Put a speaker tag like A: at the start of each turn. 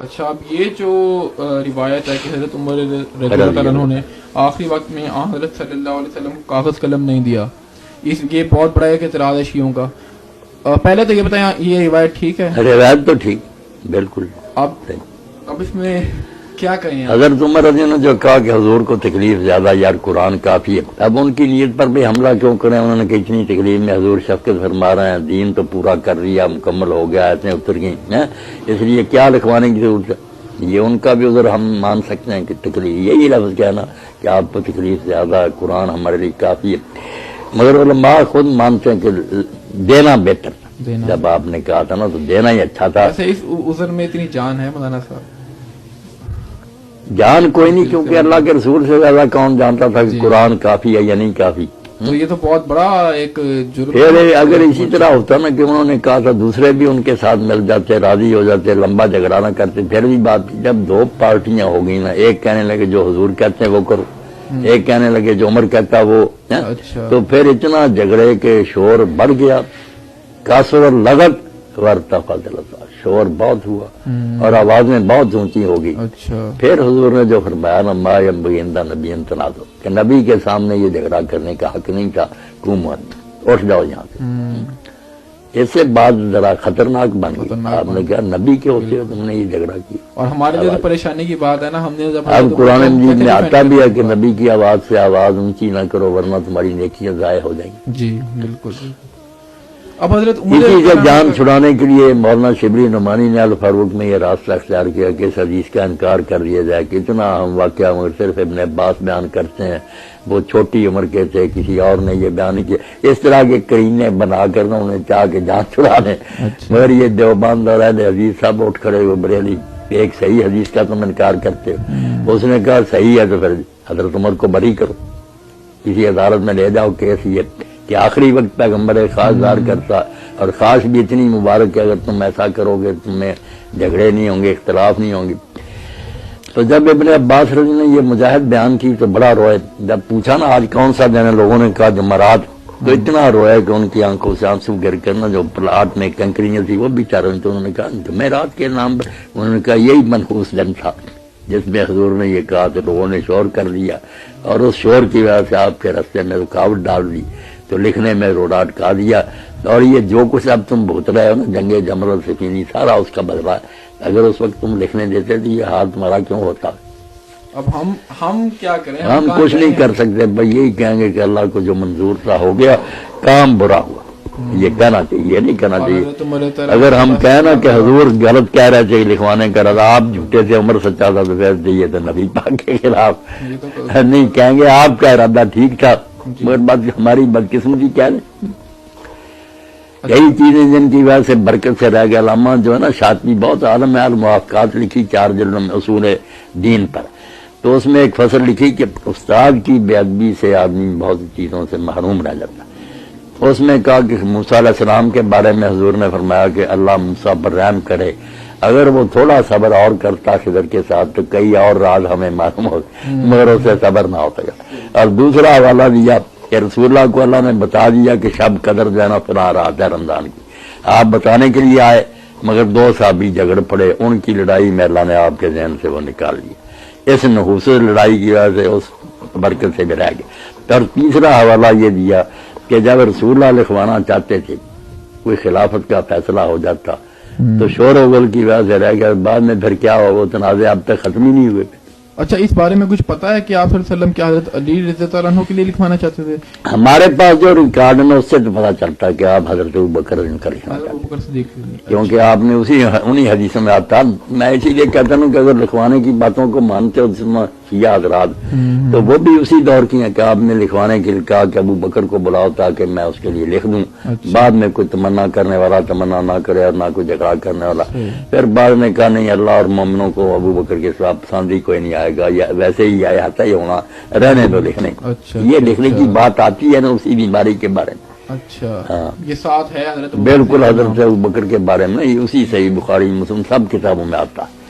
A: اچھا، اب یہ جو روایت ہے کہ حضرت عمر رضی اللہ عنہ نے آخری وقت میں حضرت صلی اللہ علیہ وسلم کو کاغذ قلم نہیں دیا، یہ بہت بڑا ایک اعتراض ہے شیعوں کا. پہلے تو یہ بتائیں یہ روایت ٹھیک ہے؟
B: روایت تو ٹھیک بالکل.
A: اب اس میں کیا کہیں؟
B: حضرت عمر رضی اللہ عنہ جو کہا کہ حضور کو تکلیف زیادہ یار قرآن کافی ہے، اب ان کی نیت پر بھی حملہ کیوں کریں؟ انہوں نے کہ اتنی تکلیف میں حضور شفقت فرما رہے ہیں، دین تو پورا کر لیا، مکمل ہو گیا، ایسے اتر گئی ہیں، اس لیے کیا لکھوانے کی ضرورت ہے؟ یہ ان کا بھی عذر ہم مان سکتے ہیں کہ تکلیف، یہی لفظ کہنا کہ آپ کو تکلیف زیادہ ہے، قرآن ہمارے لیے کافی ہے. مگر علماء خود مانتے ہیں کہ دینا بہتر. جب آپ نے کہا تھا نا تو دینا ہی اچھا تھا.
A: ایسے اس عذر میں اتنی جان ہے مولانا صاحب؟
B: جان کوئی نہیں، کیونکہ اللہ کے رسول سے زیادہ کون جانتا تھا کہ قرآن کافی ہے یا نہیں کافی.
A: تو یہ تو بہت بڑا ایک جرم.
B: پھر اگر اسی طرح ہوتا نا کہ انہوں نے کہا تھا دوسرے بھی ان کے ساتھ مل جاتے، راضی ہو جاتے، لمبا جھگڑا نہ کرتے، پھر بھی بات. جب دو پارٹیاں ہو گئی نا، ایک کہنے لگے جو حضور کہتے ہیں وہ کرو، ایک کہنے لگے جو عمر کہتا وہ، تو پھر اتنا جھگڑے کے شور بڑھ گیا. کاسر لغت ورتفع الصوت، شور بہت ہوا اور آوازیں بہت اونچی ہو گئی. پھر حضور نے جو فرمایا نا ما ينبغي عند نبي تنازع، کہ نبی کے سامنے یہ جھگڑا کرنے کا حق نہیں تھا، قومت اٹھ جاؤ یہاں سے. اس سے بات ذرا خطرناک بن گئی. آپ نے کہا نبی کے ہوتے ہو تم نے یہ جھگڑا کیا.
A: اور ہمارے لیے پریشانی کی بات ہے نا، ہم نے
B: اب قرآن مجید میں آتا بھی ہے کہ نبی کی آواز سے آواز اونچی نہ کرو ورنہ تمہاری نیکیاں ضائع ہو جائیں گی.
A: جی بالکل. اب حضرت
B: اسی سے جان چھڑانے کے لیے مولانا شبلی نعمانی نے الفاروق میں یہ راستہ اختیار کیا کہ اس حدیث کا انکار کر دیا جائے. کتنا اہم واقعہ مگر صرف ابن عباس بیان کرتے ہیں، وہ چھوٹی عمر کے تھے، کسی اور نے یہ بیان نہیں کیا. اس طرح کے کرینے بنا کر نا انہیں چاہ کے جان چھڑا لیں. مگر یہ دیوبند اور اہل حدیث سب اٹھ کھڑے ہوئے بریلی ایک صحیح حدیث کا تم انکار کرتے ہو. اس نے کہا صحیح ہے تو پھر حضرت عمر کو بری کرو، کسی عدالت میں لے جاؤ کیس یہ کہ آخری وقت پیغمبر خاص ظاہر کرتا، اور خاص بھی اتنی مبارک ہے اگر تم ایسا کرو گے تم میں جھگڑے نہیں ہوں گے، اختلاف نہیں ہوں گے. تو جب ابن عباس رضی نے یہ مجاہد بیان کی تو بڑا روئے. جب پوچھا نا آج کون سا دن ہے، لوگوں نے کہا جمعرات، تو اتنا روئے کہ ان کی آنکھوں سے آنسو گر کر نا جو پلاٹ میں کنکریاں تھی وہ بھی چاروں. تو انہوں نے کہا جمعرات کے نام پر، انہوں نے کہا یہی منحوس دن تھا جس میں حضور نے یہ کہا تو لوگوں نے شور کر دیا، اور اس شور کی وجہ سے آپ کے راستے میں رکاوٹ ڈال دی تو لکھنے میں روڈا اٹکا دیا. اور یہ جو کچھ اب تم بھگت رہے ہو نا جنگ جمل اور سفینی، سارا اس کا بدلہ ہے. اگر اس وقت تم لکھنے دیتے تو یہ حال تمہارا کیوں ہوتا؟
A: اب ہم کیا کریں؟
B: ہم کچھ نہیں کر سکتے، بھائی یہی کہیں گے کہ اللہ کو جو منظور تھا ہو گیا، کام برا ہوا. یہ کہنا چاہیے، یہ نہیں کہنا چاہیے. اگر ہم کہنا کہ حضور غلط کہہ رہے تھے لکھوانے کا رضا، آپ جھوٹے تھے، عمر سچا تھا، تو پھر یہ تو نبی پاک کے خلاف نہیں کہیں گے. آپ کا ارادہ ٹھیک تھا مگر بات ہماری بدقسمتی کیا ہے. یہی چیزیں جن کی وجہ سے برکت سے رہ گیا. علامہ جو ہے نا شاطبی بہت عالم ہے، الموافقات لکھی 4 جلدوں میں اصول دین پر. تو اس میں ایک فصل لکھی کہ استاد کی بے ادبی سے آدمی بہت چیزوں سے محروم رہ جاتا. اس میں کہا کہ موسیٰ علیہ السلام کے بارے میں حضور نے فرمایا کہ اللہ موسیٰ پر رحم کرے، اگر وہ تھوڑا صبر اور کرتا خضر کے ساتھ تو کئی اور راز ہمیں معلوم ہوتے، مگر اسے صبر نہ ہوتا. اور دوسرا حوالہ دیا کہ رسول اللہ کو اللہ نے بتا دیا کہ شب قدر جو ہے نا فلاں رات ہے رمضان کی، آپ بتانے کے لیے آئے مگر 2 صحابی جھگڑ پڑے، ان کی لڑائی میں اللہ نے آپ کے ذہن سے وہ نکال لی. اس نحوس لڑائی کی وجہ سے اس برکت سے بھی رہ گئے. اور تیسرا حوالہ یہ دیا کہ جب رسول اللہ لکھوانا چاہتے تھے کوئی خلافت کا فیصلہ ہو جاتا تو شور و غل کی وجہ سے رہ گیا، بعد میں پھر کیا ہو وہ تنازع اب تک ختم ہی نہیں ہوئے.
A: اچھا، اس بارے میں کچھ پتا ہے کہ آپ صلی اللہ علیہ وسلم کیا حضرت علی رضی اللہ عنہ کے لیے لکھوانا چاہتے تھے؟
B: ہمارے پاس جو ریکارڈ ہے اس سے تو پتا چلتا ہے کہ آپ حضرت ابوبکر کا لکھوانا چاہتے ہیں، کیونکہ آپ نے انہی حدیثوں میں آتا. میں اسی لیے کہتا ہوں کہ اگر لکھوانے کی باتوں کو مانتے ہو شیعہ حضرات تو وہ بھی اسی دور کی ہیں کہ آپ نے لکھوانے کے لیے کہا کہ ابوبکر کو بلاؤ تاکہ میں اس کے لیے لکھ دوں. بعد میں کوئی تمنا کرنے والا تمنا نہ کرے اور نہ کوئی جھگڑا کرنے والا. پھر بعد میں کہا نہیں اللہ اور مومنوں کو ابوبکر کے ساتھ پسندی کوئی نہیں آئے گا، یا ویسے ہی آتا ہی ہونا رہنے دو لکھنے. یہ لکھنے کی بات آتی ہے نا اسی بیماری کے بارے میں.
A: اچھا یہ ساتھ ہے
B: بالکل حضرت ابوبکر کے بارے میں، اسی صحیح بخاری مسلم سب کتابوں میں آتا ہے.